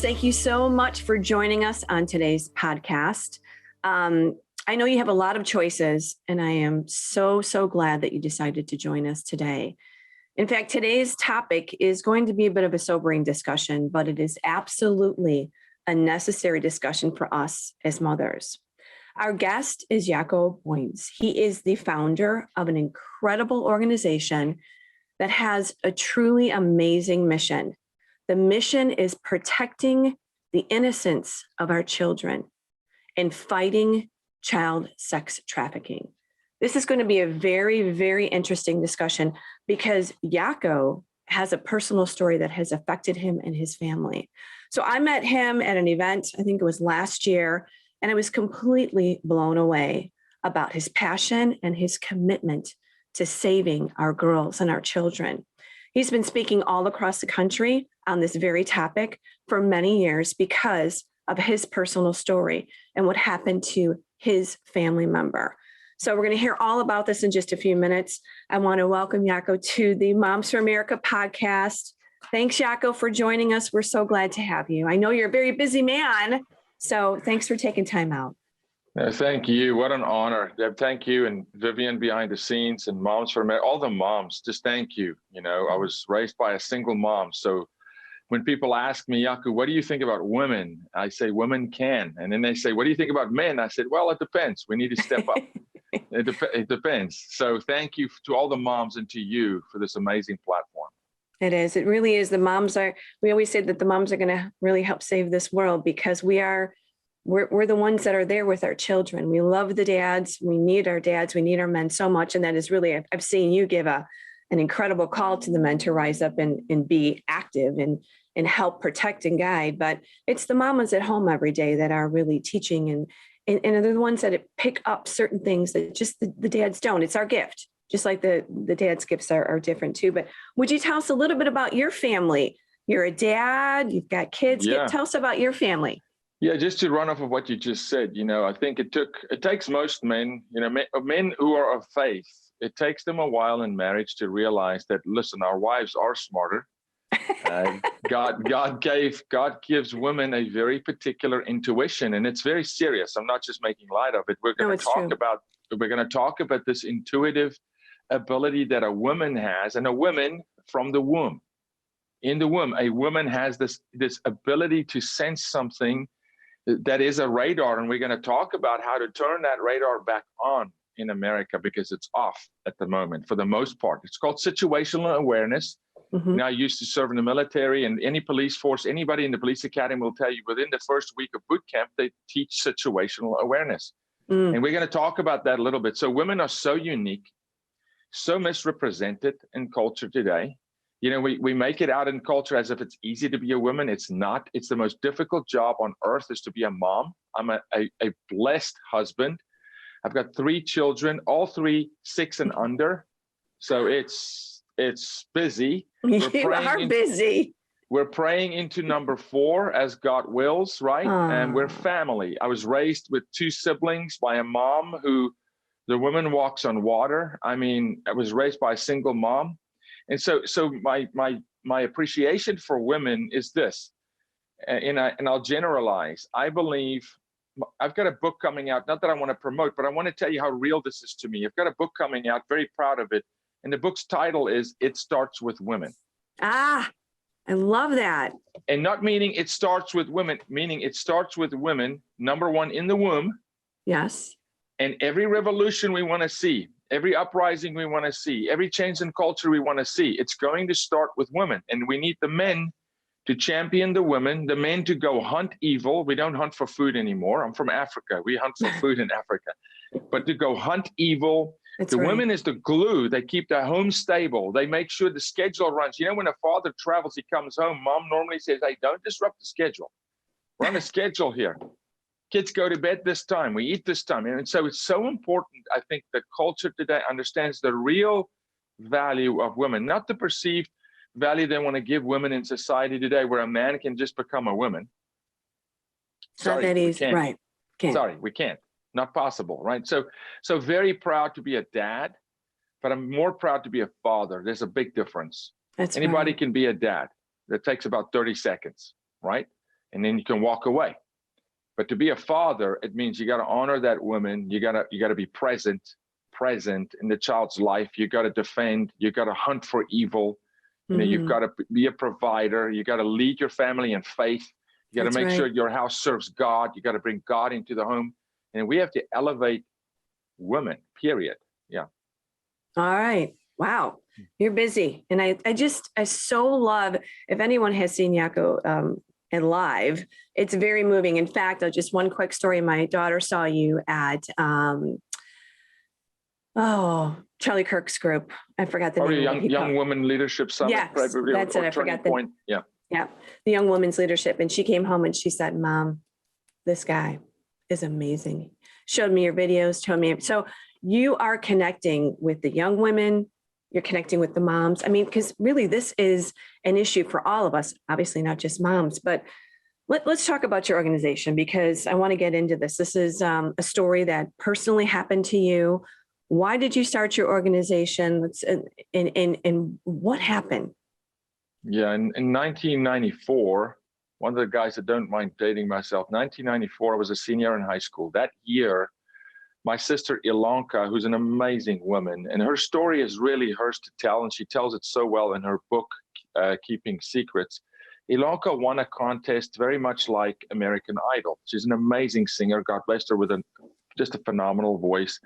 thank you so much for joining us on today's podcast. I know you have a lot of choices, and I am so glad that you decided to join us today. In fact, today's topic is going to be a bit of a sobering discussion, but it is absolutely a necessary discussion for us as mothers. Our guest is Jaco Booyens. He is the founder of an incredible organization that has a truly amazing mission. The mission is protecting the innocence of our children and fighting child sex trafficking. This is going to be a very interesting discussion because Jaco has a personal story that has affected him and his family. So I met him at an event, I think it was last year, and I was completely blown away about his passion and his commitment to saving our girls and our children. He's been speaking all across the country on this very topic for many years because of his personal story and what happened to his family member. So we're going to hear all about this in just a few minutes. I want to welcome Jaco to the Moms for America podcast. Thanks, Jaco, for joining us. We're so glad to have you. I know you're a very busy man, so thanks for taking time out. Thank you. What an honor. Deb, thank you. And Vivian behind the scenes and Moms for America, all the moms, just thank you. You know, I was raised by a single mom. So when people ask me, Jaco, what do you think about women? I say, women can. And then they say, what do you think about men? I said, well, it depends. We need to step up. It depends. So thank you to all the moms and to you for this amazing platform. It is. It really is. We always say that the moms are going to really help save this world because we're the ones that are there with our children. We love the dads. We need our dads. We need our men so much. And that is really, I've seen you give an incredible call to the men to rise up and be active and help protect and guide. But it's the mamas at home every day that are really teaching and they're the ones that pick up certain things that just the dads don't. It's our gift, just like the dad's gifts are different too. But would you tell us a little bit about your family? You're a dad, you've got kids. Yeah. Tell us about your family. Yeah, just to run off of what you just said, you know, I think it takes most men, you know, men who are of faith, it takes them a while in marriage to realize that, listen, our wives are smarter. God gives women a very particular intuition, and it's very serious. I'm not just making light of it. We're going to talk about this intuitive ability that a woman has, and a woman from the womb. In the womb, a woman has this ability to sense something that is a radar, and we're going to talk about how to turn that radar back on in America because it's off at the moment for the most part. It's called situational awareness. Mm-hmm. Now, I used to serve in the military, and any police force, anybody in the police academy will tell you within the first week of boot camp, they teach situational awareness. And we're going to talk about that a little bit. So women are so unique, so misrepresented in culture today. You know, we make it out in culture as if it's easy to be a woman. It's not. It's the most difficult job on earth is to be a mom. I'm a blessed husband. I've got 3 children, all 3 6 and under. So it's busy. Busy. We're praying into number 4 as God wills, right? And we're family. I was raised with 2 siblings by a mom who the woman walks on water. I mean, I was raised by a single mom. And so my appreciation for women is this, and I'll generalize. I believe I've got a book coming out, not that I want to promote, but I want to tell you how real this is to me. I've got a book coming out, very proud of it. And the book's title is It Starts With Women. I love that. And not meaning it starts with women, meaning it starts with women, number 1, in the womb. Yes. And every revolution we want to see, every uprising we want to see, every change in culture we want to see, it's going to start with women. And we need the men to champion the women, the men to go hunt evil. We don't hunt for food anymore. I'm from Africa. We hunt for food in Africa. But to go hunt evil, the women is the glue. They keep their home stable. They make sure the schedule runs. You know, when a father travels, he comes home, mom normally says, hey, don't disrupt the schedule. We're on a schedule here. Kids go to bed this time. We eat this time. And so it's so important, I think, that culture today understands the real value of women, not the perceived value they want to give women in society today, where a man can just become a woman. Sorry, that is right. Sorry, we can't. Not possible, right? So very proud to be a dad, but I'm more proud to be a father. There's a big difference. Anybody can be a dad. That takes about 30 seconds, right? and then you can walk away. But to be a father, it means you got to honor that woman. You got to be present in the child's life. You got to defend. You got to hunt for evil. You know, you've got to be a provider. You got to lead your family in faith. You got to make sure your house serves God. You got to bring God into the home. And we have to elevate women, period. Yeah. All right. Wow. You're busy. And I so love, if anyone has seen Jaco and live, it's very moving. In fact, just one quick story. My daughter saw you at, Charlie Kirk's group. I forgot the name. Young Women Leadership Summit. Yes, that's it. I forgot the point. Yeah. Yeah. The Young Women's Leadership. And she came home and she said, Mom, this guy is amazing. Showed me your videos, told me. So you are connecting with the young women. You're connecting with the moms. I mean, because really this is an issue for all of us, obviously not just moms, but let's talk about your organization, because I want to get into this. This is a story that personally happened to you. Why did you start your organization? And what happened? Yeah, in 1994, one of the guys that don't mind dating myself, 1994, I was a senior in high school. That year, my sister Ilonka, who's an amazing woman, and her story is really hers to tell, and she tells it so well in her book, Keeping Secrets. Ilonka won a contest very much like American Idol. She's an amazing singer. God blessed her with just a phenomenal voice.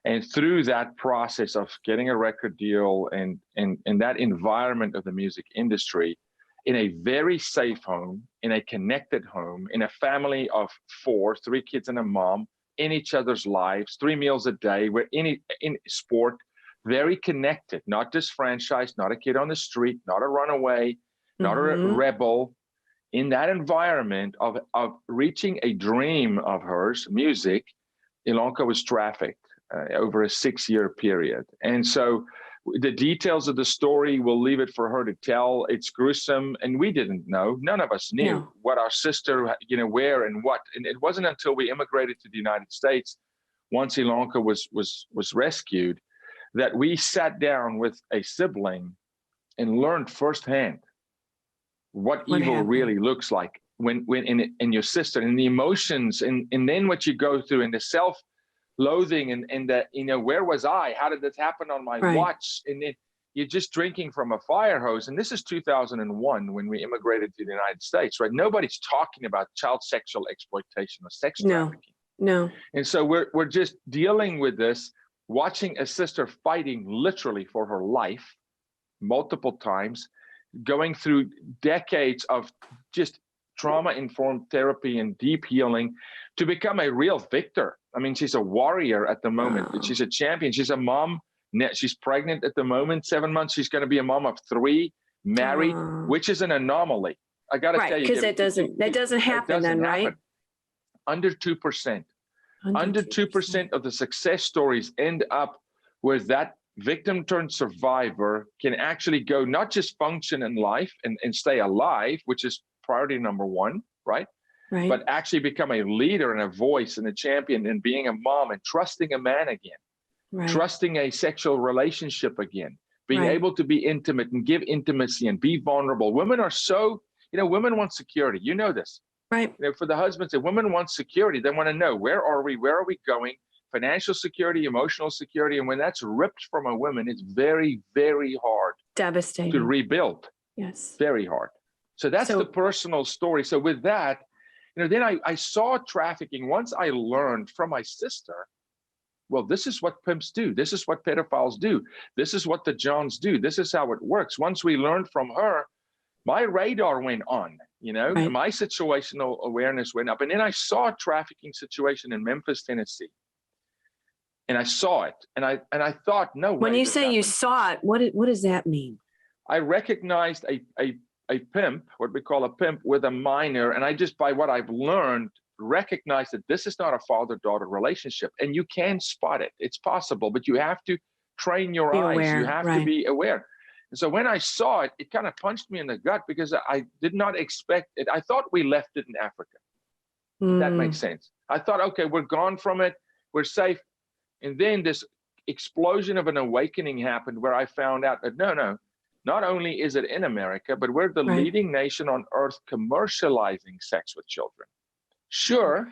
And through that process of getting a record deal and that environment of the music industry, in a very safe home, in a connected home, in a family of 4, 3 kids and a mom, in each other's lives, 3 meals a day, we're in sport, very connected, not disfranchised, not a kid on the street, not a runaway, not a rebel. In that environment of reaching a dream of hers, music, Ilonka was trafficked over a 6-year period. And so the details of the story, we'll leave it for her to tell. It's gruesome, and we didn't know. None of us knew what our sister, where and what. And it wasn't until we immigrated to the United States, once Ilonka was rescued, that we sat down with a sibling and learned firsthand what evil happened. Really looks like when in your sister, and the emotions, and then what you go through, and the self-loathing, and the, where was I? How did this happen on my watch? And then you're just drinking from a fire hose. And this is 2001 when we immigrated to the United States, right? Nobody's talking about child sexual exploitation or sex trafficking. No. And so we're just dealing with this, watching a sister fighting literally for her life multiple times, going through decades of just trauma-informed therapy and deep healing to become a real victor. I mean, she's a warrior at the moment. Wow. She's a champion. She's a mom. She's pregnant at the moment, 7 months. She's going to be a mom of 3, married, which is an anomaly. I got to tell you. Because that doesn't happen then, right? Under 2%. Under 2% of the success stories end up where that victim turned survivor can actually go not just function in life and stay alive, which is priority number 1, right? But actually become a leader and a voice and a champion, and being a mom and trusting a man again, trusting a sexual relationship again, being able to be intimate and give intimacy and be vulnerable. Women are so, women want security. You know this. Right. For the husbands, if women want security, they want to know, where are we? Where are we going? Financial security, emotional security. And when that's ripped from a woman, it's very, very hard. Devastating. To rebuild. Yes. Very hard. So that's the personal story. So with that, then I saw trafficking. Once I learned from my sister, well, this is what pimps do. This is what pedophiles do. This is what the Johns do. This is how it works. Once we learned from her, my radar went on, and my situational awareness went up. And then I saw a trafficking situation in Memphis, Tennessee. And I saw it, and I thought, no way. When you say you saw it, what does that mean? I recognized a pimp, what we call a pimp, with a minor, and I just, by what I've learned, recognized that this is not a father-daughter relationship, and you can spot it. It's possible, but you have to train your eyes. You have to be aware. And so when I saw it, it kind of punched me in the gut, because I did not expect it. I thought we left it in Africa. That makes sense. I thought, okay, we're gone from it. We're safe. And then this explosion of an awakening happened, where I found out that no, not only is it in America, but we're the leading nation on earth commercializing sex with children. Sure,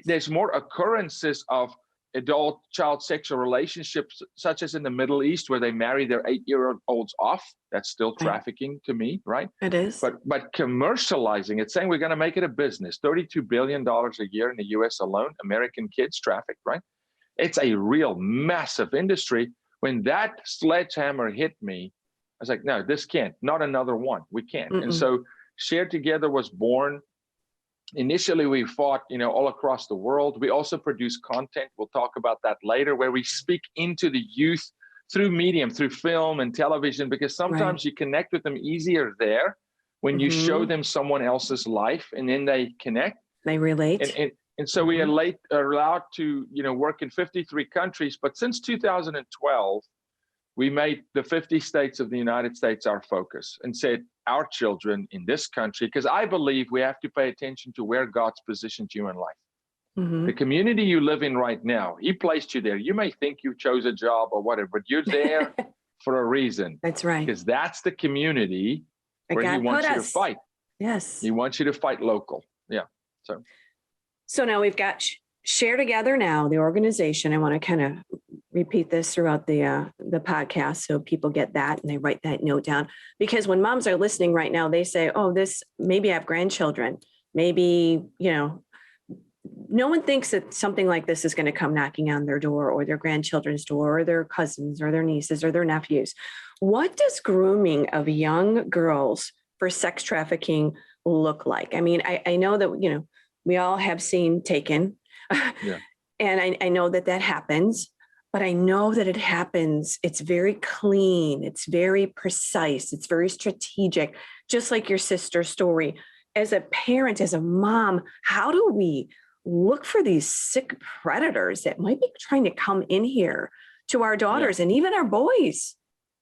there's more occurrences of adult-child sexual relationships, such as in the Middle East, where they marry their 8-year-olds off. That's still trafficking to me, right? It is. But commercializing, it's saying we're going to make it a business. $32 billion a year in the US alone, American kids trafficked, right? It's a real massive industry. When that sledgehammer hit me, I was like, no, this can't, not another one. We can't. And so Share Together was born. Initially, we fought, all across the world. We also produce content. We'll talk about that later, where we speak into the youth through medium, through film and television, because sometimes you connect with them easier there when you show them someone else's life, and then they connect. They relate. And so we are allowed to, work in 53 countries. But since 2012, we made the 50 states of the United States our focus and said, our children in this country, because I believe we have to pay attention to where God's positioned you in life. The community you live in right now, He placed you there. You may think you chose a job or whatever, but you're there for a reason. That's right. Because that's the community where He wants you to fight. Yes. He wants you to fight local. Yeah. So now we've got Share Together now, the organization. I want to kind of repeat this throughout the podcast so people get that and they write that note down. Because when moms are listening right now, they say, oh, maybe I have grandchildren. Maybe, no one thinks that something like this is going to come knocking on their door or their grandchildren's door or their cousins or their nieces or their nephews. What does grooming of young girls for sex trafficking look like? I mean, I know that, we all have seen Taken. Yeah. And I know that happens, but I know that it happens. It's very clean. It's very precise. It's very strategic, just like your sister's story. As a parent, as a mom, how do we look for these sick predators that might be trying to come in here to our daughters and even our boys?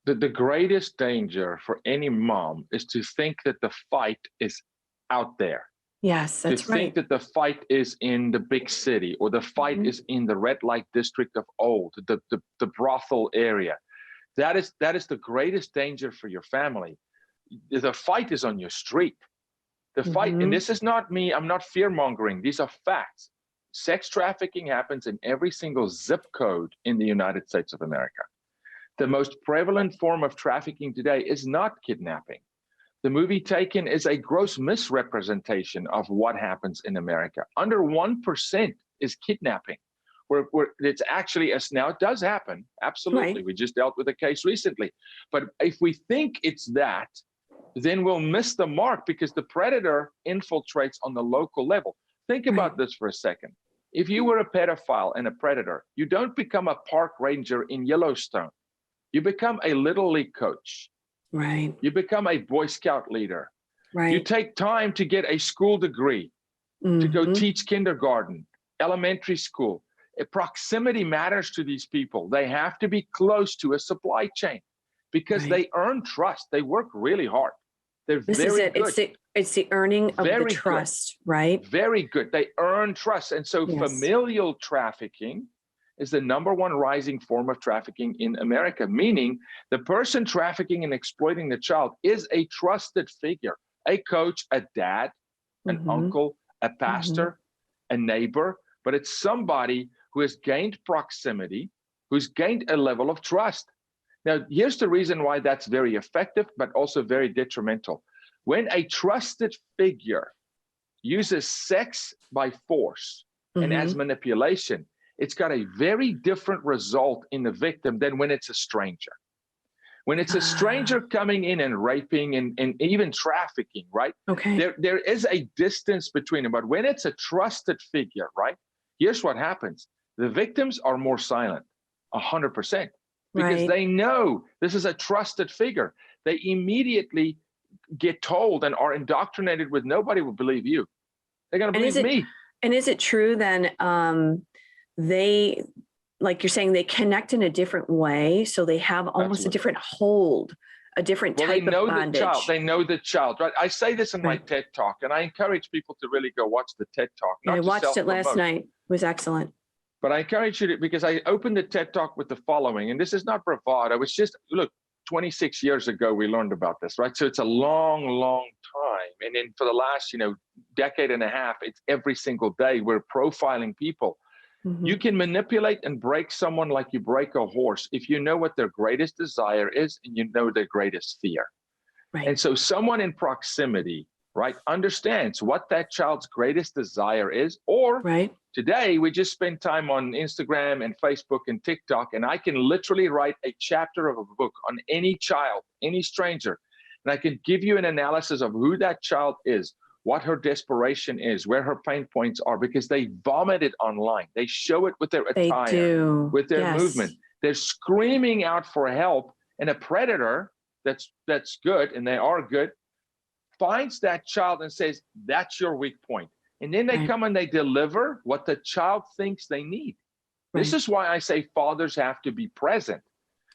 The greatest danger for any mom is to think that the fight is out there. Yes, that's right. To think that the fight is in the big city or the fight is in the red light district of old, the brothel area. That is the greatest danger for your family. The fight is on your street. The fight, and this is not me, I'm not fear-mongering. These are facts. Sex trafficking happens in every single zip code in the United States of America. The most prevalent form of trafficking today is not kidnapping. The movie Taken is a gross misrepresentation of what happens in America. Under 1% is kidnapping, where it's actually, now it does happen, absolutely. Right. We just dealt with a case recently. But if we think it's that, then we'll miss the mark because the predator infiltrates on the local level. Think about this for a second. If you were a pedophile and a predator, you don't become a park ranger in Yellowstone. You become a Little League coach. Right. You become a Boy Scout leader. Right. You take time to get a school degree, to go teach kindergarten, elementary school. Proximity matters to these people. They have to be close to a supply chain because they earn trust. They work really hard. They're very good. It's the earning of the trust, right? Very good. They earn trust. And so familial trafficking is the number one rising form of trafficking in America, meaning the person trafficking and exploiting the child is a trusted figure, a coach, a dad, an uncle, a pastor, a neighbor, but it's somebody who has gained proximity, who's gained a level of trust. Now, here's the reason why that's very effective, but also very detrimental. When a trusted figure uses sex by force and as manipulation, it's got a very different result in the victim than when it's a stranger. When it's a stranger coming in and raping and even trafficking, right? Okay. There is a distance between them. But when it's a trusted figure, right? Here's what happens. The victims are more silent, 100%, because they know this is a trusted figure. They immediately get told and are indoctrinated with nobody will believe you. They're going to believe me. And is it true then they, like you're saying, they connect in a different way, so they have almost a different hold, a different type of bondage? They know the child, right? I say this in my TED Talk, and I encourage people to really go watch the TED Talk. I watched it last night. It was excellent. But I encourage you to, because I opened the TED Talk with the following, and this is not bravado. It's just, look, 26 years ago, we learned about this, right? So it's a long, long time. And then for the last, decade and a half, it's every single day we're profiling people. Mm-hmm. You can manipulate and break someone like you break a horse if you know what their greatest desire is and you know their greatest fear. Right. And so someone in proximity, right, understands what that child's greatest desire is. Or right. Today, we just spend time on Instagram and Facebook and TikTok, and I can literally write a chapter of a book on any child, any stranger, and I can give you an analysis of who that child is, what her desperation is, where her pain points are, because they vomit it online. They show it with their attire, with their movement. They're screaming out for help, and a predator that's good, and they are good, finds that child and says, that's your weak point. And then they come and they deliver what the child thinks they need. Right. This is why I say fathers have to be present.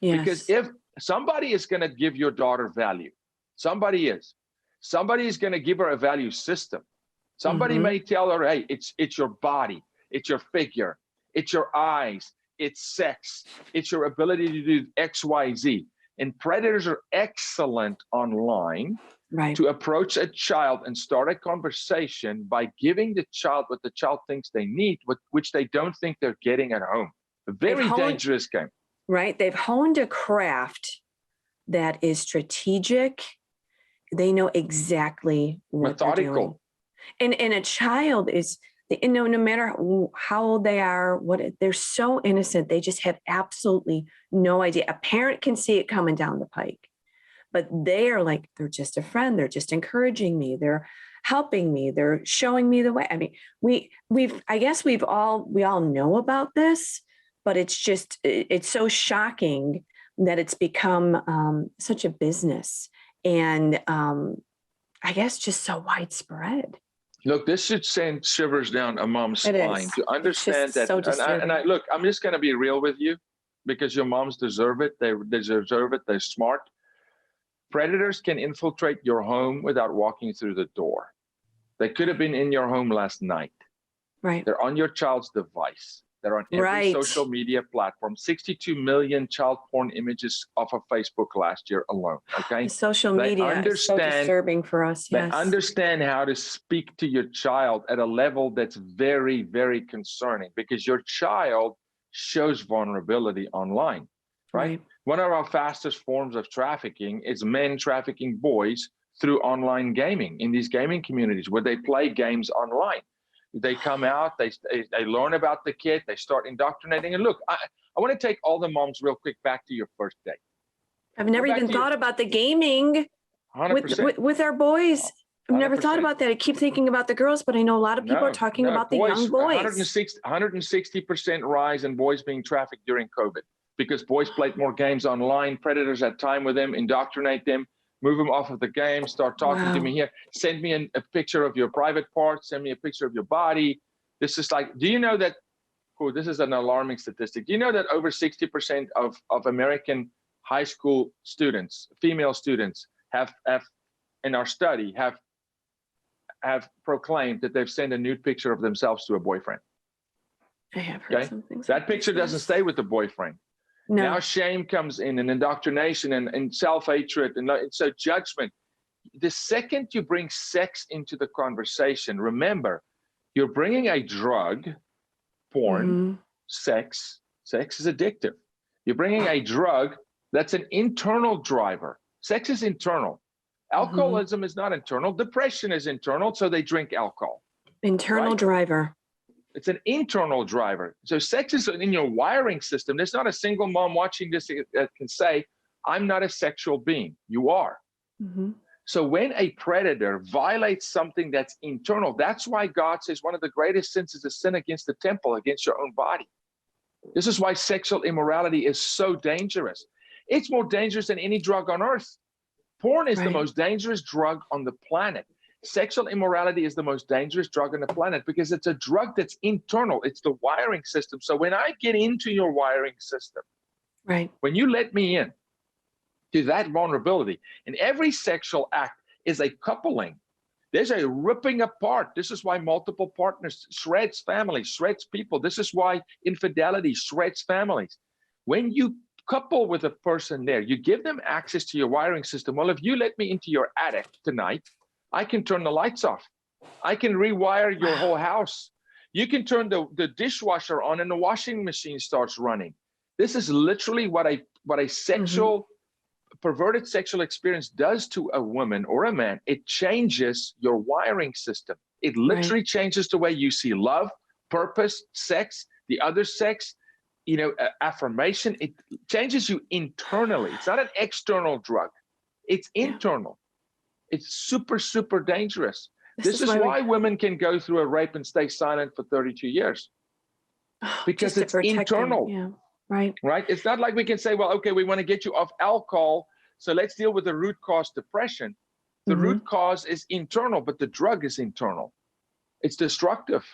Yes. Because if somebody is going to give your daughter value, somebody is going to give her a value system. Somebody may tell her, hey, it's your body, it's your figure, it's your eyes, it's sex, it's your ability to do X, Y, Z. And predators are excellent online. Right. To approach a child and start a conversation by giving the child what the child thinks they need, which they don't think they're getting at home. A very dangerous game. Right. They've honed a craft that is strategic. They know exactly what they're doing. And a child is, no matter how old they are, they're so innocent. They just have absolutely no idea. A parent can see it coming down the pike. But they're they're just a friend. They're just encouraging me. They're helping me. They're showing me the way. I mean, we all know about this, but it's so shocking that it's become such a business and I guess just so widespread. Look, this should send shivers down a mom's spine to understand that. So look, I'm just going to be real with you because your moms deserve it. They deserve it. They're smart. Predators can infiltrate your home without walking through the door. They could have been in your home last night. Right. They're on your child's device. They're on every social media platform. 62 million child porn images off of Facebook last year alone. Okay. The social media is so disturbing for us. Yes. They understand how to speak to your child at a level that's very, very concerning because your child shows vulnerability online. Right. One of our fastest forms of trafficking is men trafficking boys through online gaming in these gaming communities where they play games online. They come out, they learn about the kid, they start indoctrinating. And look, I want to take all the moms real quick back to your first date. I've never even thought about the gaming with our boys. I've never thought about that. I keep thinking about the girls, but I know a lot of people are talking about the young boys. 160% rise in boys being trafficked during COVID. Because boys played more games online, predators had time with them, indoctrinate them, move them off of the game, start talking to me here, send me a picture of your private parts, send me a picture of your body. This is do you know that, this is an alarming statistic. Do you know that over 60% of American high school students, female students, have in our study, have proclaimed that they've sent a nude picture of themselves to a boyfriend? I have heard something. That picture doesn't stay with the boyfriend. No. Now shame comes in and indoctrination and self-hatred and so judgment. The second you bring sex into the conversation, remember, you're bringing a drug, porn, sex. Sex is addictive. You're bringing a drug that's an internal driver. Sex is internal. Alcoholism is not internal. Depression is internal, so they drink alcohol. Internal driver. It's an internal driver. So sex is in your wiring system. There's not a single mom watching this that can say, I'm not a sexual being. You are. So when a predator violates something that's internal, that's why God says one of the greatest sins is a sin against the temple, against your own body. This is why sexual immorality is so dangerous. It's more dangerous than any drug on earth. Porn is the most dangerous drug on the planet. Sexual immorality is the most dangerous drug on the planet because it's a drug that's internal. It's the wiring system. So when I get into your wiring system, when you let me in to that vulnerability, and every sexual act is a coupling. There's a ripping apart. This is why multiple partners shreds families, shreds people. This is why infidelity shreds families. When you couple with a person there. You give them access to your wiring system. Well, if you let me into your attic tonight, I can turn the lights off. I can rewire your whole house. You can turn the dishwasher on and the washing machine starts running. This is literally what a sexual, perverted sexual experience does to a woman or a man. It changes your wiring system. It literally changes the way you see love, purpose, sex, the other sex, affirmation. It changes you internally. It's not an external drug. It's internal. It's super, super dangerous. This is why women can go through a rape and stay silent for 32 years. Because it's internal. Yeah. Right. It's not like we can say, well, okay, we want to get you off alcohol, so let's deal with the root cause, depression. The root cause is internal, but the drug is internal. It's destructive.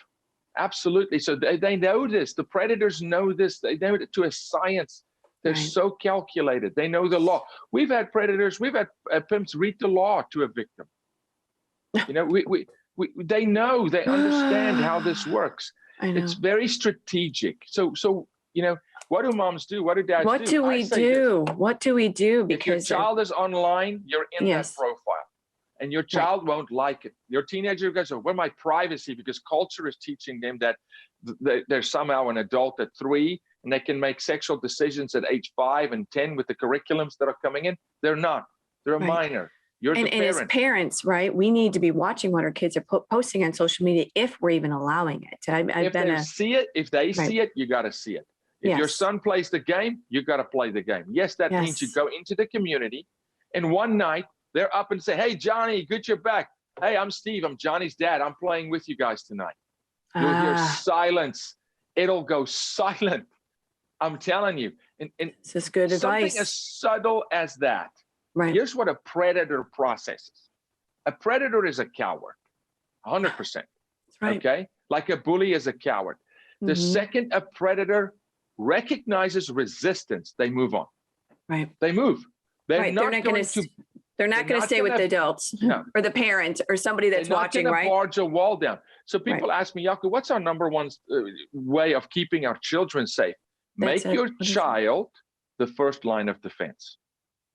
Absolutely. So they know this. The predators know this. They know it to a science. They're so calculated. They know the law. We've had predators, we've had pimps read the law to a victim. They know, they understand how this works. It's very strategic. So what do moms do? What do dads do? What do we do? What do we do? Because if your child is online, you're in that profile, and your child won't like it. Your teenager goes, "Where's my privacy?" Because culture is teaching them that they're somehow an adult at 3, and they can make sexual decisions at age 5 and 10 with the curriculums that are coming in. They're not. They're a minor. You're the parent. And as parents, we need to be watching what our kids are posting on social media if we're even allowing it. If they see it, you got to see it. If your son plays the game, you got to play the game. Yes, that means you go into the community, and one night they're up and say, "Hey, Johnny, good you're back. Hey, I'm Steve. I'm Johnny's dad. I'm playing with you guys tonight." You'll hear silence. It'll go silent. I'm telling you. And this is good advice. Something as subtle as that. Right. Here's what a predator processes. A predator is a coward, 100%. That's right. Okay? Like a bully is a coward. The second a predator recognizes resistance, they move on. Right. They move. They're not going to stay with the adults or the parent or somebody that's watching, right? They're not going to barge a wall down. So people ask me, Jaco, what's our number one way of keeping our children safe? Make your child the first line of defense.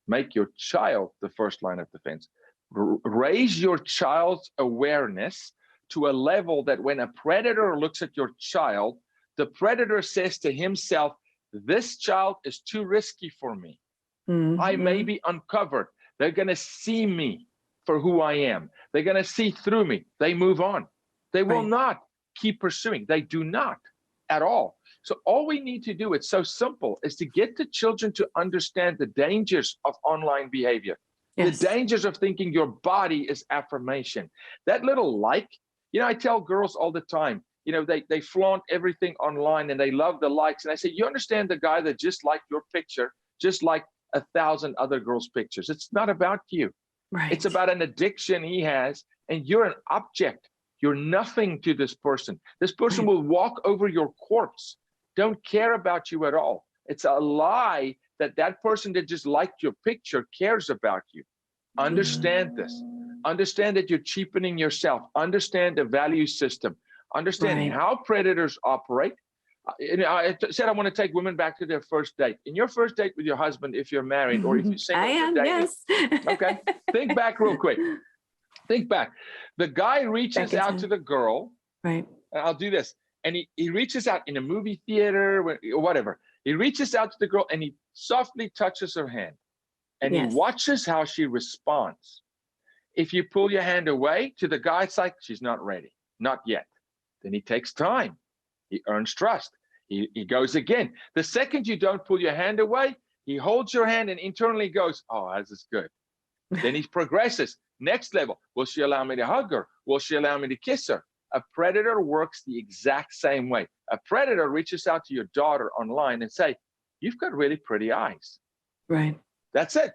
Make your child the first line of defense. Raise your child's awareness to a level that when a predator looks at your child, the predator says to himself, this child is too risky for me. I may be uncovered. They're going to see me for who I am. They're going to see through me. They move on. They will not keep pursuing. They do not at all. So all we need to do, it's so simple, is to get the children to understand the dangers of online behavior. Yes. The dangers of thinking your body is affirmation. That little like, I tell girls all the time, they flaunt everything online and they love the likes. And I say, you understand the guy that just liked your picture, just like 1,000 other girls' pictures. It's not about you. Right. It's about an addiction he has, and you're an object. You're nothing to this person. This person will walk over your corpse, don't care about you at all. It's a lie that person that just liked your picture cares about you. Understand this. Understand that you're cheapening yourself. Understand the value system. Understand how predators operate. I said I want to take women back to their first date. In your first date with your husband, if you're married or if you're single, I am, yes. Okay, think back real quick. Think back. The guy reaches out to the girl. Right. And I'll do this. And he reaches out in a movie theater or whatever. He reaches out to the girl and he softly touches her hand. And he watches how she responds. If you pull your hand away to the guy, it's like, she's not ready. Not yet. Then he takes time. He earns trust. He goes again. The second you don't pull your hand away, he holds your hand and internally goes, oh, this is good. Then he progresses. Next level. Will she allow me to hug her? Will she allow me to kiss her? A predator works the exact same way. A predator reaches out to your daughter online and say, you've got really pretty eyes. Right. That's it.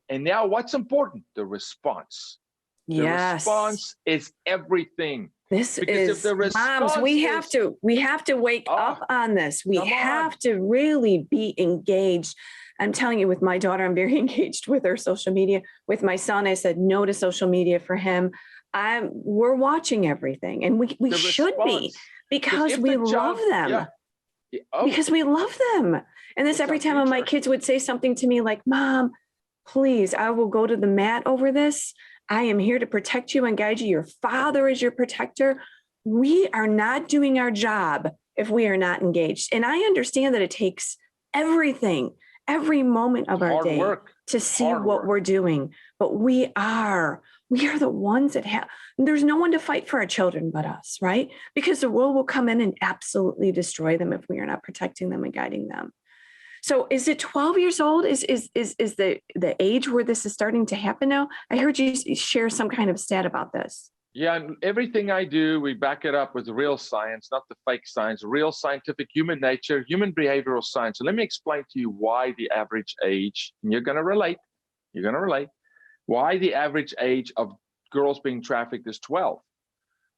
And now what's important? The response. The response is everything. This is, moms, we have to wake up on this. We have to really be engaged. I'm telling you, with my daughter, I'm very engaged with her social media. With my son, I said no to social media for him. We're watching everything, and we should be, because we love them. Because we love them. And this every time my kids would say something to me like, Mom, please, I will go to the mat over this. I am here to protect you and guide you. Your father is your protector. We are not doing our job if we are not engaged. And I understand that it takes everything, every moment of our day to see what we're doing. But we are the ones that there's no one to fight for our children but us, right? Because the world will come in and absolutely destroy them if we are not protecting them and guiding them. So is it 12 years old? Is the age where this is starting to happen now? I heard you share some kind of stat about this. Yeah, and everything I do, we back it up with real science, not the fake science, real scientific human nature, human behavioral science. So let me explain to you why the average age, and you're going to relate, why the average age of girls being trafficked is 12.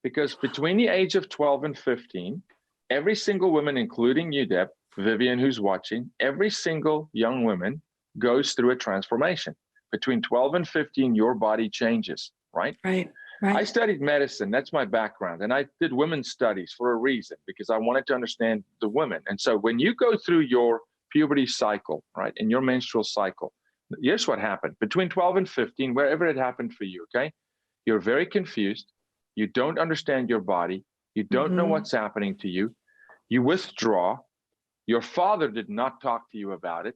Because between the age of 12 and 15, every single woman, including you, Deb, Vivian, who's watching, every single young woman goes through a transformation. Between 12 and 15, your body changes, right? Right. I studied medicine. That's my background. And I did women's studies for a reason, because I wanted to understand the women. And so when you go through your puberty cycle, right, and your menstrual cycle, here's what happened. Between 12 and 15, wherever it happened for you, okay, you're very confused. You don't understand your body. You don't know what's happening to you. You withdraw. Your father did not talk to you about it.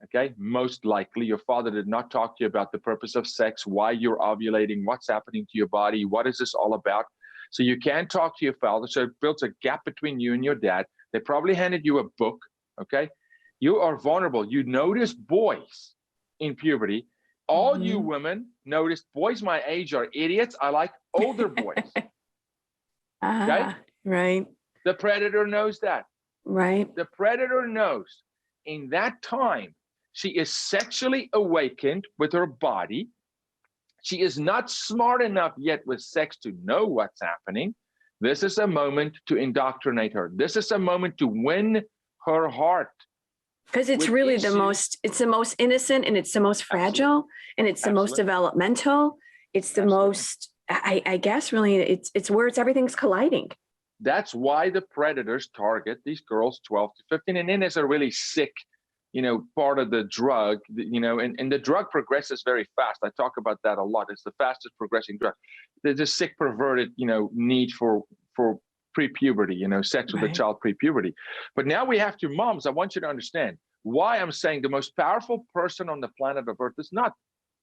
Okay, most likely your father did not talk to you about the purpose of sex, why you're ovulating, what's happening to your body, what is this all about? So you can't talk to your father. So it builds a gap between you and your dad. They probably handed you a book. Okay, you are vulnerable. You notice boys in puberty. All you women notice boys my age are idiots. I like older boys. Okay, right. The predator knows that. Right. The predator knows in that time, she is sexually awakened with her body. She is not smart enough yet with sex to know what's happening. This is a moment to indoctrinate her. This is a moment to win her heart. Because it's really the most innocent, and it's the most fragile, and it's the most developmental. It's the most, I guess, really, it's where everything's colliding. That's why the predators target these girls 12 to 15. And then there's a really sick, part of the drug, and the drug progresses very fast. I talk about that a lot. It's the fastest progressing drug. There's a sick, perverted, need for pre-puberty, sex with a child pre-puberty. But now we have to, moms, I want you to understand why I'm saying the most powerful person on the planet of Earth is not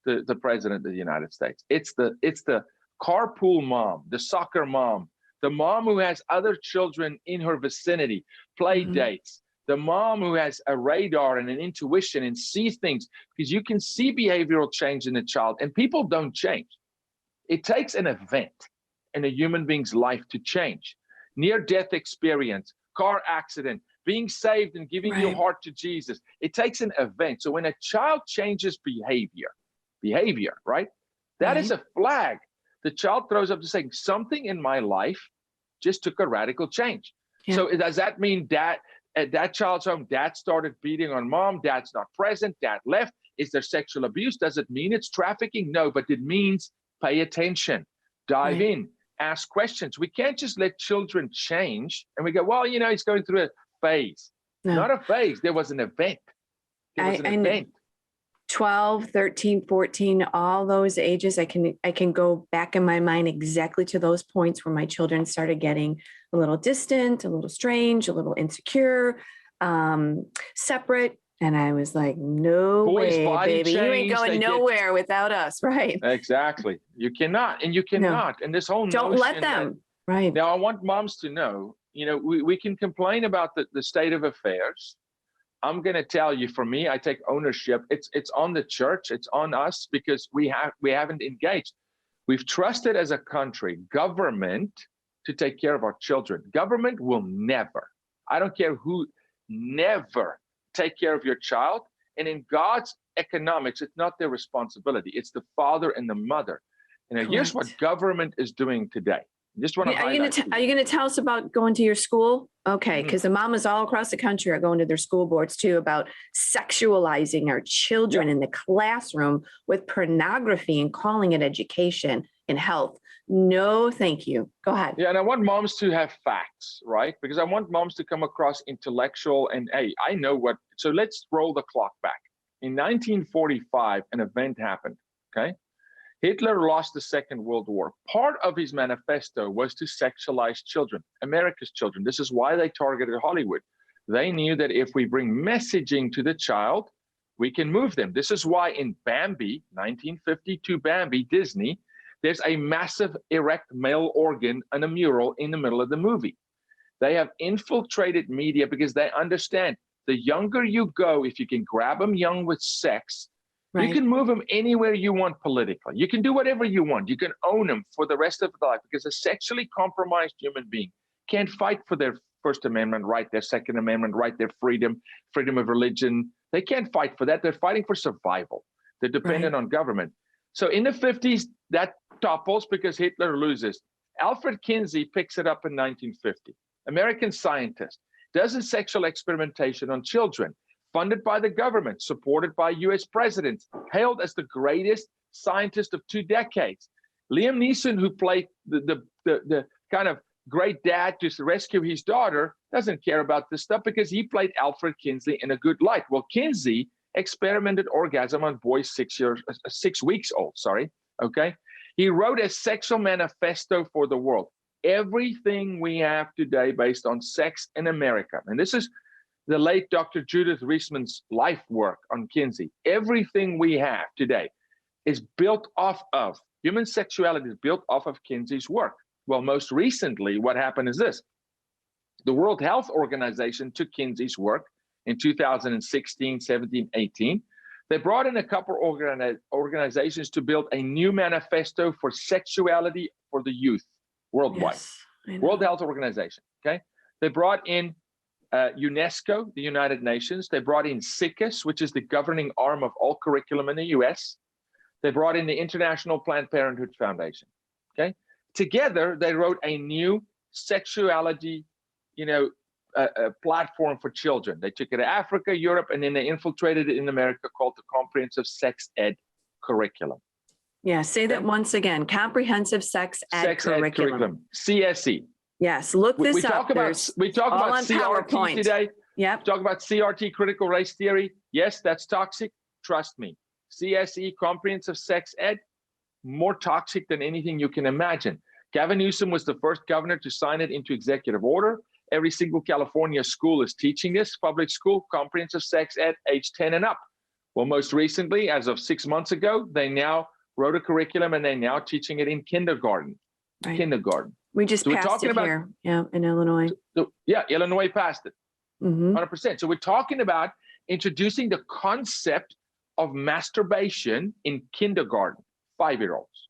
the president of the United States. It's the carpool mom, the soccer mom, the mom who has other children in her vicinity, play dates, the mom who has a radar and an intuition and sees things, because you can see behavioral change in a child, and people don't change. It takes an event in a human being's life to change. Near-death experience, car accident, being saved and giving your heart to Jesus. It takes an event. So when a child changes behavior, right? That is a flag. The child throws up to saying, something in my life just took a radical change. Yeah. So does that mean that at that child's home, dad started beating on mom, dad's not present, dad left? Is there sexual abuse? Does it mean it's trafficking? No, but it means pay attention, dive in, ask questions. We can't just let children change and we go, well, he's going through a phase. No. Not a phase. There was an event. There was an event. 12, 13, 14, all those ages, I can go back in my mind exactly to those points where my children started getting a little distant, a little strange, a little insecure, separate. And I was like, no way, baby, you ain't going nowhere without us. Right. Exactly. You cannot, and you cannot. No. And this whole don't let them. Right. Now, I want moms to know, we can complain about the state of affairs. I'm going to tell you, for me, I take ownership. It's on the church. It's on us, because we haven't engaged. We've trusted as a country, government to take care of our children. Government will never, I don't care who, never take care of your child. And in God's economics, it's not their responsibility. It's the father and the mother. And here's what government is doing today. Just want to are you going to tell us about going to your school? Okay, because the mamas all across the country are going to their school boards too about sexualizing our children in the classroom with pornography and calling it education. in health. No, thank you. Go ahead. Yeah, and I want moms to have facts, right? Because I want moms to come across intellectual and, hey, I know what. So let's roll the clock back. In 1945, an event happened, okay? Hitler lost the Second World War. Part of his manifesto was to sexualize children, America's children. This is why they targeted Hollywood. They knew that if we bring messaging to the child, we can move them. This is why in Bambi, 1952 Bambi, Disney, there's a massive erect male organ and a mural in the middle of the movie. They have infiltrated media because they understand the younger you go, if you can grab them young with sex, right, you can move them anywhere you want politically. You can do whatever you want. You can own them for the rest of their life, because a sexually compromised human being can't fight for their First Amendment right, their Second Amendment right, their freedom of religion. They can't fight for that. They're fighting for survival. They're dependent on government. So in the 50s, that topples because Hitler loses. Alfred Kinsey picks it up in 1950. American scientist does a sexual experimentation on children, funded by the government, supported by US presidents, hailed as the greatest scientist of 2 decades. Liam Neeson, who played the kind of great dad to rescue his daughter, doesn't care about this stuff because he played Alfred Kinsey in a good light. Well, Kinsey experimented orgasm on boys 6 weeks old, okay? He wrote a sexual manifesto for the world. Everything we have today based on sex in America, and this is the late Dr. Judith Reisman's life work on Kinsey. Everything we have today is built off of, human sexuality is built off of Kinsey's work. Well, most recently, what happened is this. The World Health Organization took Kinsey's work in 2016, 17, 18. They brought in a couple organizations to build a new manifesto for sexuality for the youth worldwide. Yes, World Health Organization, okay? They brought in UNESCO, the United Nations. They brought in SICUS, which is the governing arm of all curriculum in the US. They brought in the International Planned Parenthood Foundation, okay? Together, they wrote a new sexuality, platform for children. They took it to Africa, Europe, and then they infiltrated it in America, called the Comprehensive Sex Ed Curriculum. Yeah, say that once again. Comprehensive Sex Ed Curriculum. CSE. Yes, look this we up. Talk about CRT today. Yep. Talk about CRT, critical race theory. Yes, that's toxic. Trust me. CSE, Comprehensive Sex Ed, more toxic than anything you can imagine. Gavin Newsom was the first governor to sign it into executive order. Every single California school is teaching this, public school, comprehensive sex ed, age 10 and up. Well, most recently, as of 6 months ago, they now wrote a curriculum and they're now teaching it in kindergarten. Right. Kindergarten. We just passed it here, in Illinois. Illinois passed it, 100%. So we're talking about introducing the concept of masturbation in kindergarten, 5-year-olds,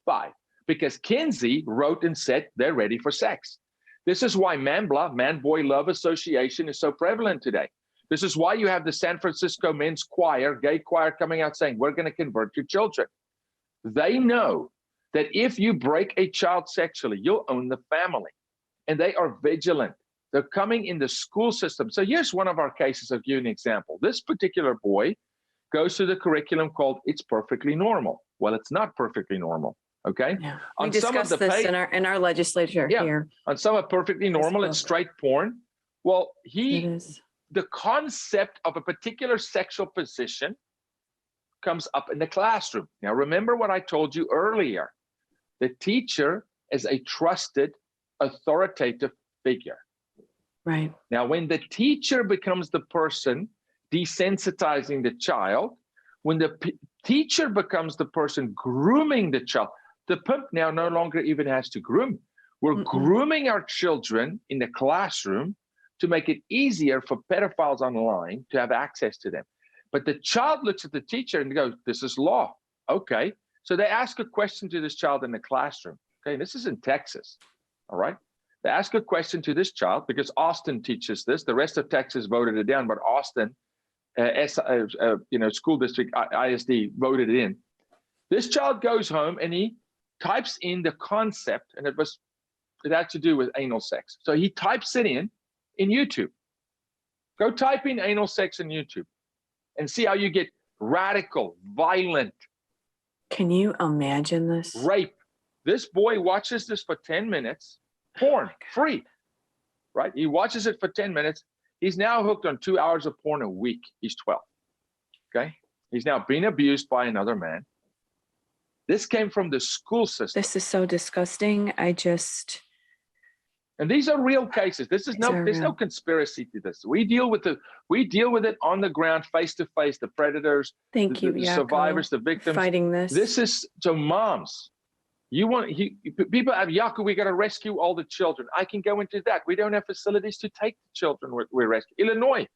5. Because Kinsey wrote and said they're ready for sex. This is why MANBLA, Man-Boy Love Association, is so prevalent today. This is why you have the San Francisco Men's Choir, gay choir, coming out saying, we're going to convert your children. They know that if you break a child sexually, you'll own the family. And they are vigilant. They're coming in the school system. So here's one of our cases. I'll give you an example. This particular boy goes through the curriculum called It's Perfectly Normal. Well, it's not perfectly normal. Okay. Yeah. We discussed this in our legislature here. On some of Perfectly Normal, it's straight porn. Well, the concept of a particular sexual position comes up in the classroom. Now, remember what I told you earlier. The teacher is a trusted, authoritative figure. Right. Now, when the teacher becomes the person desensitizing the child, when the teacher becomes the person grooming the child, the pimp now no longer even has to groom. We're grooming our children in the classroom to make it easier for pedophiles online to have access to them. But the child looks at the teacher and goes, this is law. Okay. So they ask a question to this child in the classroom. Okay. This is in Texas. All right. They ask a question to this child because Austin teaches this. The rest of Texas voted it down, but Austin, school district, ISD, voted it in. This child goes home and he types in the concept, and it had to do with anal sex. So he types it in YouTube. Go type in anal sex in YouTube and see how you get radical, violent. Can you imagine this? Rape, This boy watches this for 10 minutes, porn, free, right? He watches it for 10 minutes. He's now hooked on 2 hours of porn a week. He's 12, okay? He's now being abused by another man. This came from the school system. This is so disgusting. And these are real cases. There's no conspiracy to this. We deal with it on the ground, face to face, the predators, the survivors, the victims. Fighting this. This is, so moms, people have, Jaco, we got to rescue all the children. I can go into that. We don't have facilities to take the children we rescue. Illinois,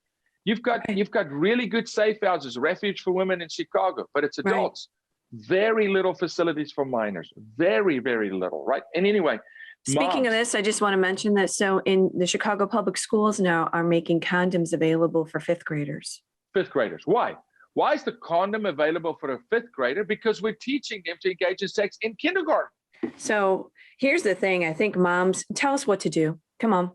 you've got really good safe houses, refuge for women in Chicago, but it's adults. Right. Very little facilities for minors. Very, very little, right? And anyway, speaking of this, I just want to mention that so in the Chicago public schools now are making condoms available for fifth graders. Fifth graders. Why? Why is the condom available for a fifth grader? Because we're teaching them to engage in sex in kindergarten. So here's the thing. I think moms, tell us what to do. Come on.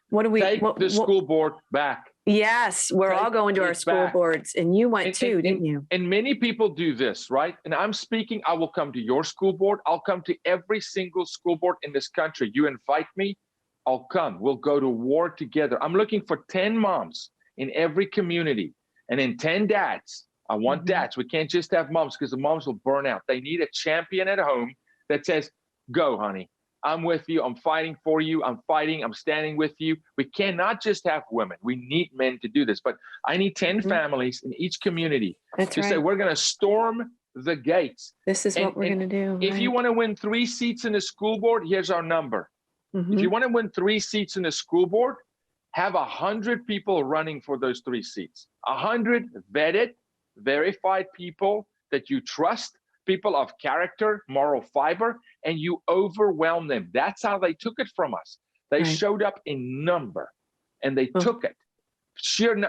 What do we take the school board back? Yes, we're all going to our school boards, and you went too, didn't you? And many people do this, right? And I'm speaking, I will come to your school board. I'll come to every single school board in this country. You invite me, I'll come. We'll go to war together. I'm looking for 10 moms in every community and then 10 dads. I want dads. We can't just have moms because the moms will burn out. They need a champion at home that says, go, honey. I'm with you. I'm fighting for you. I'm standing with you. We cannot just have women. We need men to do this. But I need 10 families in each community to say, we're going to storm the gates. This is what we're going to do. If you want to win 3 seats in the school board, here's our number. If you want to win 3 seats in the school board, have 100 people running for those 3 seats. 100 vetted, verified people that you trust, people of character, moral fiber, and you overwhelm them. That's how they took it from us. They showed up in number, and they took it.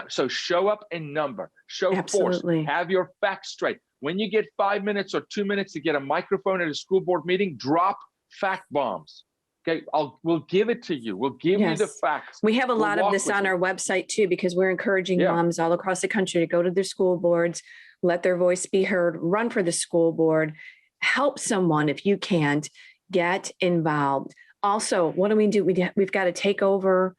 So show up in number, show force, have your facts straight. When you get 5 minutes or 2 minutes to get a microphone at a school board meeting, drop fact bombs. Okay, we'll give it to you. We'll give you the facts. We have a lot of this on our website too, because we're encouraging moms all across the country to go to their school boards, let their voice be heard, run for the school board, help someone if you can't, get involved. Also, what do? We've got to take over.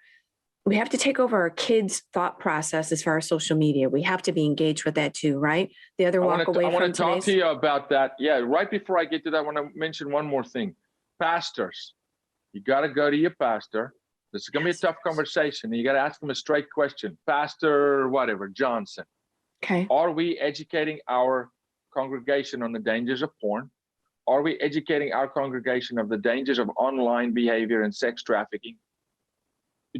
We have to take over our kids' thought process as far as social media. We have to be engaged with that too, right? The other walk away from I want to talk to you about that. Yeah, right before I get to that, I want to mention one more thing. Pastors, you got to go to your pastor. This is going to be a tough conversation. And you got to ask them a straight question. Pastor, whatever, Johnson. Okay. Are we educating our congregation on the dangers of porn? Are we educating our congregation of the dangers of online behavior and sex trafficking?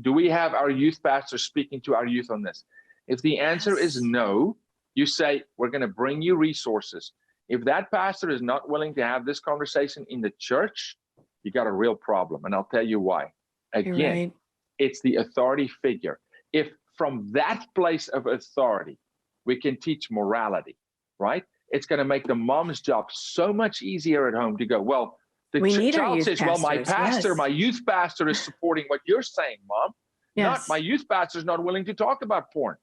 Do we have our youth pastors speaking to our youth on this? If the answer is no, you say, we're going to bring you resources. If that pastor is not willing to have this conversation in the church, you got a real problem. And I'll tell you why. Again, it's the authority figure. If from that place of authority, we can teach morality, right? It's going to make the mom's job so much easier at home to go, well, the child says, well, my pastor, my youth pastor is supporting what you're saying, Mom. Not my youth pastor is not willing to talk about porn.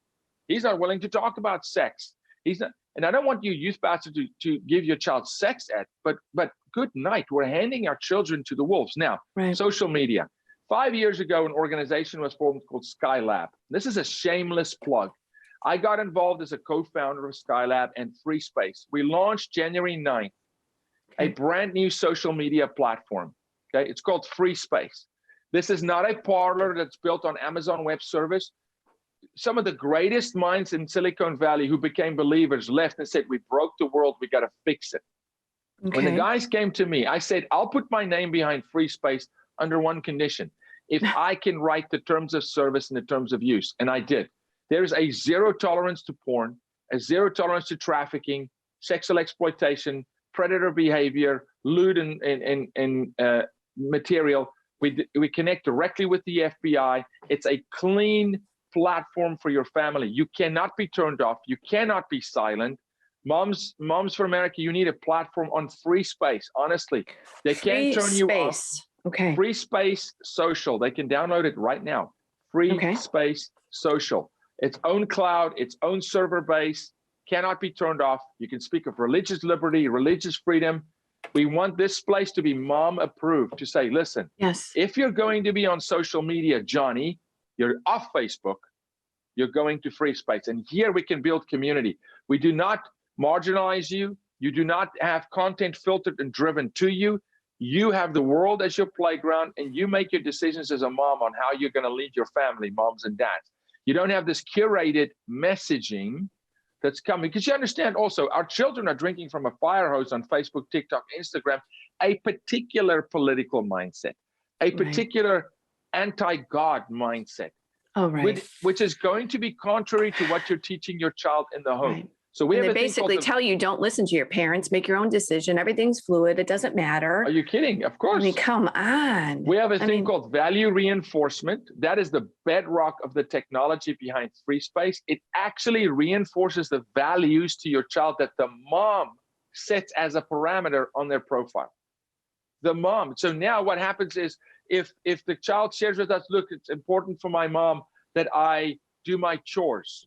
He's not willing to talk about sex. He's not, and I don't want you youth pastor to give your child sex ed, but good night. We're handing our children to the wolves. Now, social media. 5 years ago, an organization was formed called Skylab. This is a shameless plug. I got involved as a co-founder of Skylab and Free Space. We launched January 9th, a brand new social media platform. Okay, it's called Free Space. This is not a parlor that's built on Amazon Web Service. Some of the greatest minds in Silicon Valley who became believers left and said, we broke the world, we got to fix it. When the guys came to me, I said, I'll put my name behind Free Space under one condition. If I can write the terms of service and the terms of use, and I did. There's a zero tolerance to porn, a zero tolerance to trafficking, sexual exploitation, predator behavior, lewd and material. We connect directly with the FBI. It's a clean platform for your family. You cannot be turned off. You cannot be silent. Moms for America, you need a platform on Free Space. Honestly, they can't turn you off. Okay. Free Space Social. They can download it right now. Free Space Social. Its own cloud, its own server base, cannot be turned off. You can speak of religious liberty, religious freedom. We want this place to be mom approved, to say, listen, yes, if you're going to be on social media, Johnny, you're off Facebook, you're going to free space. And here we can build community. We do not marginalize you. You do not have content filtered and driven to you. You have the world as your playground, and you make your decisions as a mom on how you're going to lead your family, moms and dads. You don't have this curated messaging that's coming, because you understand also our children are drinking from a fire hose on Facebook, TikTok, Instagram, a particular political mindset, a particular anti-God mindset, which is going to be contrary to what you're teaching your child in the home. Right. So they basically tell you, don't listen to your parents, make your own decision. Everything's fluid. It doesn't matter. Are you kidding? Of course. I mean, come on. We have a thing called value reinforcement. That is the bedrock of the technology behind free space. It actually reinforces the values to your child that the mom sets as a parameter on their profile. The mom. So now what happens is if the child shares with us, look, it's important for my mom that I do my chores.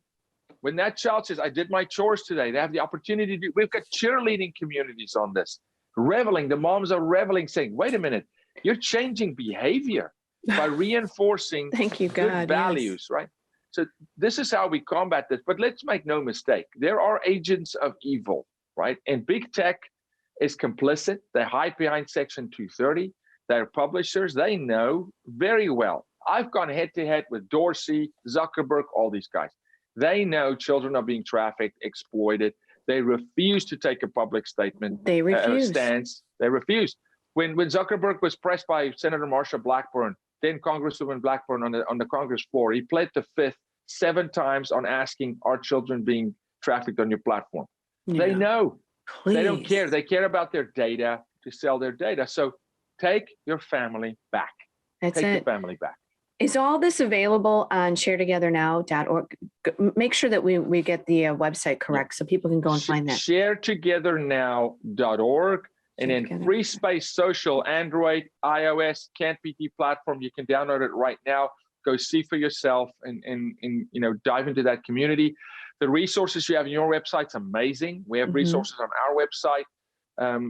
When that child says, I did my chores today, they have the opportunity to do, we've got cheerleading communities on this, reveling. The moms are reveling, saying, wait a minute, you're changing behavior by reinforcing good values, right? So this is how we combat this. But let's make no mistake, there are agents of evil, right? And big tech is complicit. They hide behind Section 230. They're publishers. They know very well. I've gone head to head with Dorsey, Zuckerberg, all these guys. They know children are being trafficked, exploited. They refuse to take a public statement. They refuse. Stance. They refuse. When Zuckerberg was pressed by Senator Marsha Blackburn, then Congresswoman Blackburn on the Congress floor, he pled the fifth 7 times on asking, are children being trafficked on your platform? Yeah. They know. Please. They don't care. They care about their data, to sell their data. So take your family back. Take your family back. Is all this available on sharetogethernow.org? Make sure that we get the website correct so people can go and find that. Sharetogethernow.org. And then Free Space Social, Android, iOS, CanPT platform. You can download it right now. Go see for yourself and dive into that community. The resources you have on your website's amazing. We have resources on our website.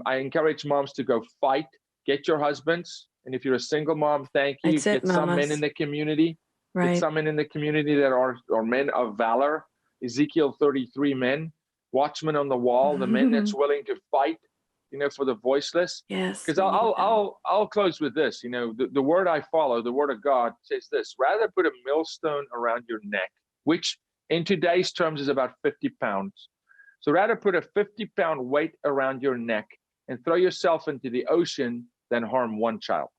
I encourage moms to go fight. Get your husbands. And if you're a single mom, thank you. Get some men in the community. Right. Get some men in the community that are men of valor. Ezekiel 33 men, watchmen on the wall, the men that's willing to fight, for the voiceless. Yes. Because I'll close with this. The word I follow, the word of God, says this: rather put a millstone around your neck, which in today's terms is about 50 pounds. So rather put a 50-pound weight around your neck and throw yourself into the ocean than harm one child.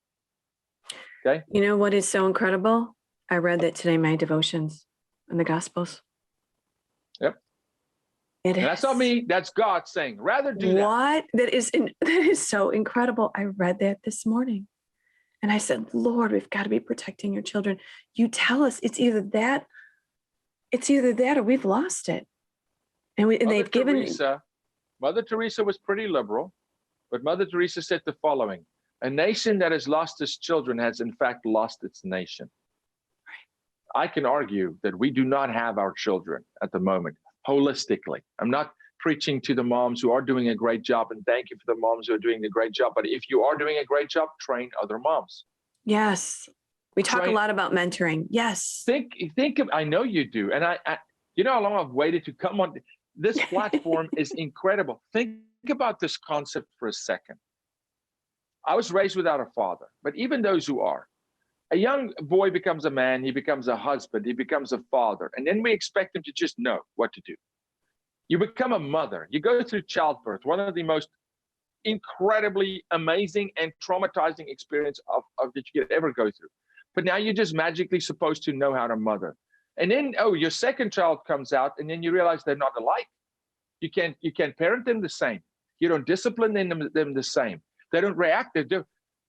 Okay. You know what is so incredible? I read that today in my devotions in the Gospels. Yep. That's not me. That's God saying, rather do that. What? That is so incredible. I read that this morning. And I said, Lord, we've got to be protecting your children. You tell us it's either that or we've lost it. And they've given. Mother Teresa was pretty liberal, but Mother Teresa said the following: a nation that has lost its children has in fact lost its nation. Right. I can argue that we do not have our children at the moment holistically. I'm not preaching to the moms who are doing a great job, and thank you for the moms who are doing a great job. But if you are doing a great job, train other moms. Yes. We talk a lot about mentoring. Yes. Think of, I know you do. And I how long I've waited to come on. This platform is incredible. Think about this concept for a second. I was raised without a father, but even those who are, a young boy becomes a man, he becomes a husband, he becomes a father, and then we expect him to just know what to do. You become a mother, you go through childbirth, one of the most incredibly amazing and traumatizing experience of that you could ever go through. But now you're just magically supposed to know how to mother. And then, your second child comes out, and then you realize they're not alike. You can't parent them the same. You don't discipline them the same. They don't react.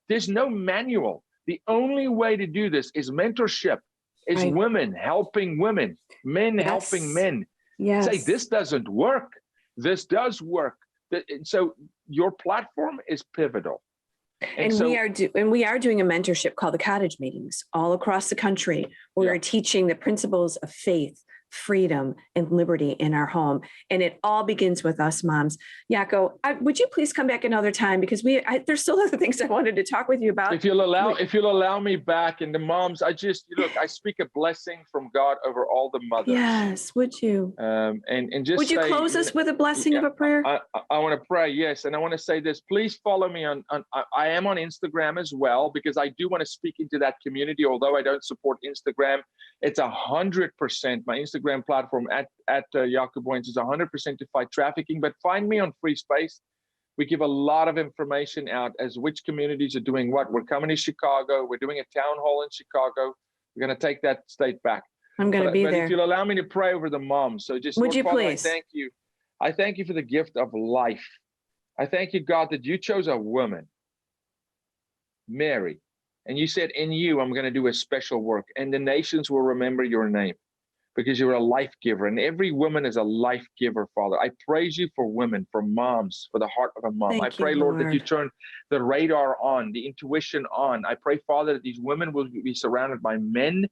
There's no manual. The only way to do this is mentorship, is right. Women helping women, men helping men. Yes. Say, this doesn't work. This does work. So your platform is pivotal. And we are doing a mentorship called the Cottage Meetings all across the country. We're teaching the principles of faith, freedom and liberty in our home. And it all begins with us moms. Jaco, would you please come back another time? Because there's still other things I wanted to talk with you about. If you'll allow me back, and the moms, I speak a blessing from God over all the mothers. Yes, would you? And just would you close us with a blessing of a prayer? I want to pray, yes. And I want to say this, please follow me I am on Instagram as well, because I do want to speak into that community. Although I don't support Instagram, it's 100%. My Instagram platform at Jaco Booyens is 100% to fight trafficking. But find me on Free Space. We give a lot of information out as which communities are doing what. We're coming to Chicago. We're doing a town hall in Chicago. We're going to take that state back. I'm going to be there. But if you'll allow me to pray over the moms. So just, would you please? I thank you. I thank you for the gift of life. I thank you, God, that you chose a woman, Mary. And you said, in you, I'm going to do a special work. And the nations will remember your name, because you're a life giver. And every woman is a life giver, Father. I praise you for women, for moms, for the heart of a mom. I pray, Lord, that you turn the radar on, the intuition on. I pray, Father, that these women will be surrounded by men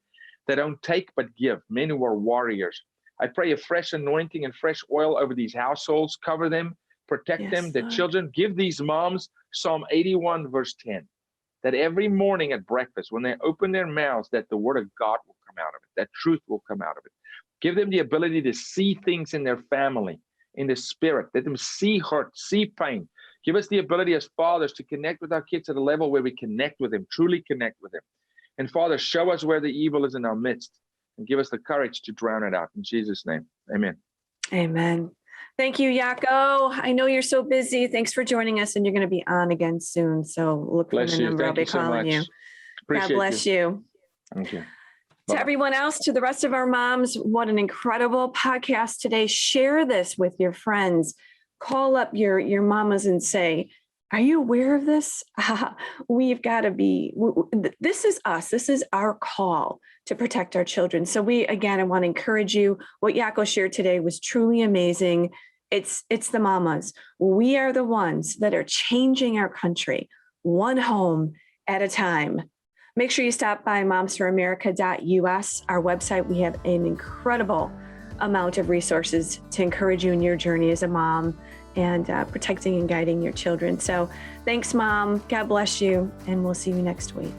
that don't take but give, men who are warriors. I pray a fresh anointing and fresh oil over these households. Cover them, protect them, the children. Give these moms Psalm 81, verse 10. That every morning at breakfast, when they open their mouths, that the word of God will come out of it, that truth will come out of it. Give them the ability to see things in their family, in the spirit. Let them see hurt, see pain. Give us the ability as fathers to connect with our kids at a level where we connect with them, truly connect with them. And Father, show us where the evil is in our midst and give us the courage to drown it out. In Jesus' name, amen. Amen. Thank you, Jaco. I know you're so busy. Thanks for joining us, and you're going to be on again soon. So look for the number. I'll be calling you. God bless you. Thank you. To everyone else, to the rest of our moms, what an incredible podcast today. Share this with your friends. Call up your mamas and say, are you aware of this? We've got to be, this is us. This is our call to protect our children. So I want to encourage you. What Jaco shared today was truly amazing. It's the mamas. We are the ones that are changing our country, one home at a time. Make sure you stop by momsforamerica.us, our website. We have an incredible amount of resources to encourage you in your journey as a mom and protecting and guiding your children. So thanks, Mom. God bless you. And we'll see you next week.